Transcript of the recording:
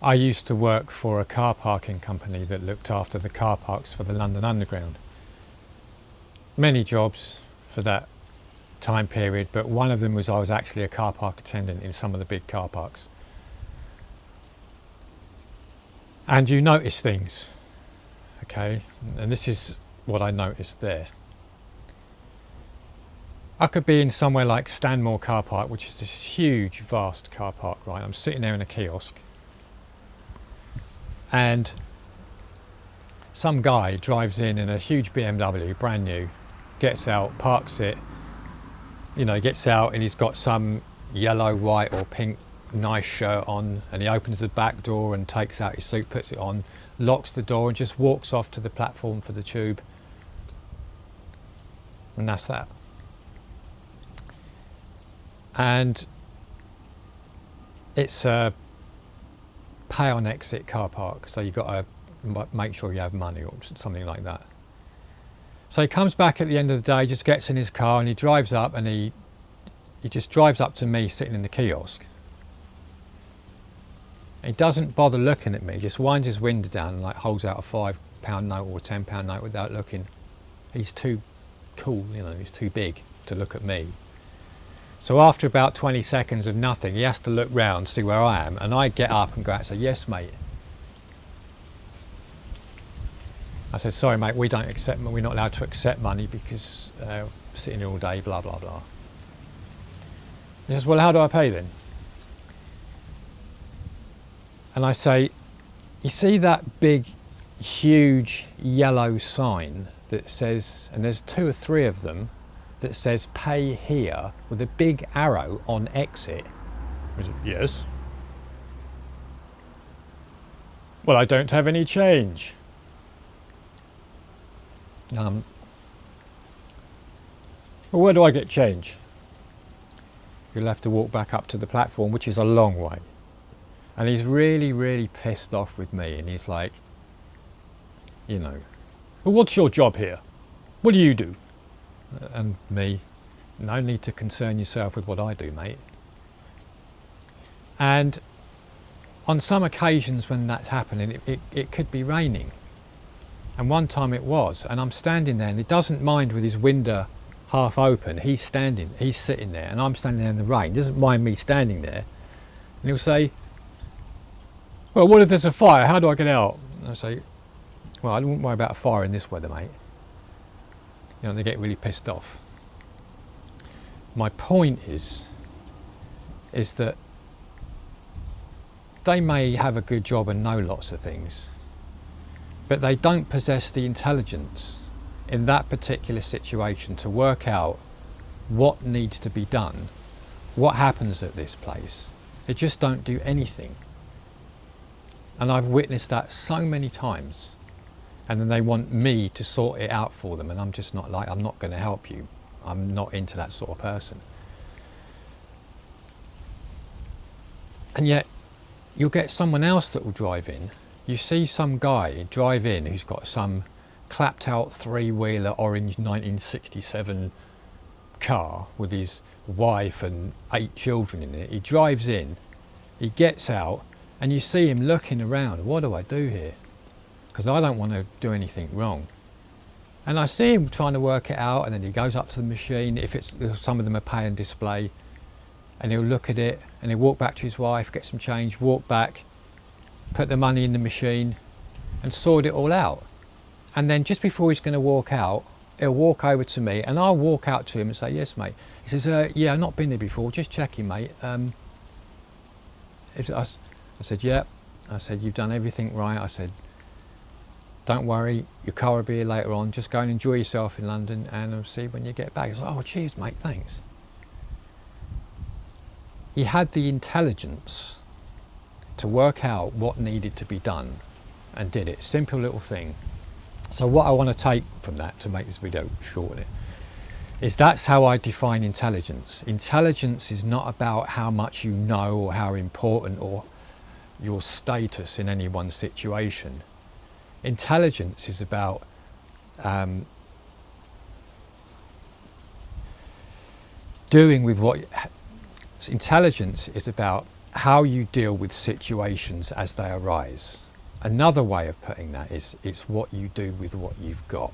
I used to work for a car parking company that looked after the car parks for the London Underground. Many jobs for that time period, but one of them was I was actually a car park attendant in some of the big car parks. And you notice things, okay? And this is what I noticed there. I could be in somewhere like Stanmore Car Park, which is this huge, vast car park, right? I'm sitting there in a kiosk, and some guy drives in a huge BMW, brand new, gets out, parks it, gets out, and he's got some yellow, white or pink nice shirt on, and he opens the back door and takes out his suit, puts it on, locks the door and just walks off to the platform for the tube. And that's that. And it's a pay on exit car park, so you've got to make sure you have money or something like that. So he comes back at the end of the day, just gets in his car and he drives up, and he just drives up to me sitting in the kiosk. He doesn't bother looking at me, just winds his window down and like holds out a £5 note or a £10 note without looking. He's too cool, he's too big to look at me. So after about 20 seconds of nothing, he has to look round, see where I am, and I get up and go out and say, "Yes, mate." I said, "Sorry, mate, we're not allowed to accept money because we're sitting here all day, blah, blah, blah." He says, "Well, how do I pay then?" And I say, "You see that big, huge yellow sign that says," and there's 2 or 3 of them, that says "pay here" with a big arrow on exit? I said, "Yes." "Well, I don't have any change." Well, where do I get change? You'll have to walk back up to the platform, which is a long way. And he's really, really pissed off with me, and he's like, "Well, what's your job here? What do you do?" And me, "No need to concern yourself with what I do, mate." And on some occasions when that's happening, it could be raining. And one time it was, and I'm standing there, and he doesn't mind with his window half open. He's sitting there, and I'm standing there in the rain. He doesn't mind me standing there. And he'll say, "Well, what if there's a fire? How do I get out?" And I say, "Well, I wouldn't worry about a fire in this weather, mate." They get really pissed off. My point is that they may have a good job and know lots of things, but they don't possess the intelligence in that particular situation to work out what needs to be done, what happens at this place. They just don't do anything. And I've witnessed that so many times. And then they want me to sort it out for them, and I'm just not I'm not going to help you. I'm not into that sort of person. And yet, you'll get someone else that will drive in. You see some guy drive in who's got some clapped out 3-wheeler orange 1967 car with his wife and 8 children in it. He drives in, he gets out, and you see him looking around. What do I do here? Because I don't want to do anything wrong. And I see him trying to work it out, and then he goes up to the machine, some of them are pay and display, and he'll look at it, and he'll walk back to his wife, get some change, walk back, put the money in the machine, and sort it all out. And then just before he's going to walk out, he'll walk over to me, and I'll walk out to him and say, "Yes, mate." He says, "Yeah, I've not been there before, just checking, mate." I said, "Yeah." I said, "You've done everything right." I said, "Don't worry, your car will be here later on. Just go and enjoy yourself in London, and I'll see you when you get back." He's like, "Oh, cheers, mate, thanks." He had the intelligence to work out what needed to be done and did it. Simple little thing. So what I want to take from that, to make this video short, is that's how I define intelligence. Intelligence is not about how much you know or how important or your status in any one situation. Intelligence is about doing with what... Intelligence is about how you deal with situations as they arise. Another way of putting that is it's what you do with what you've got.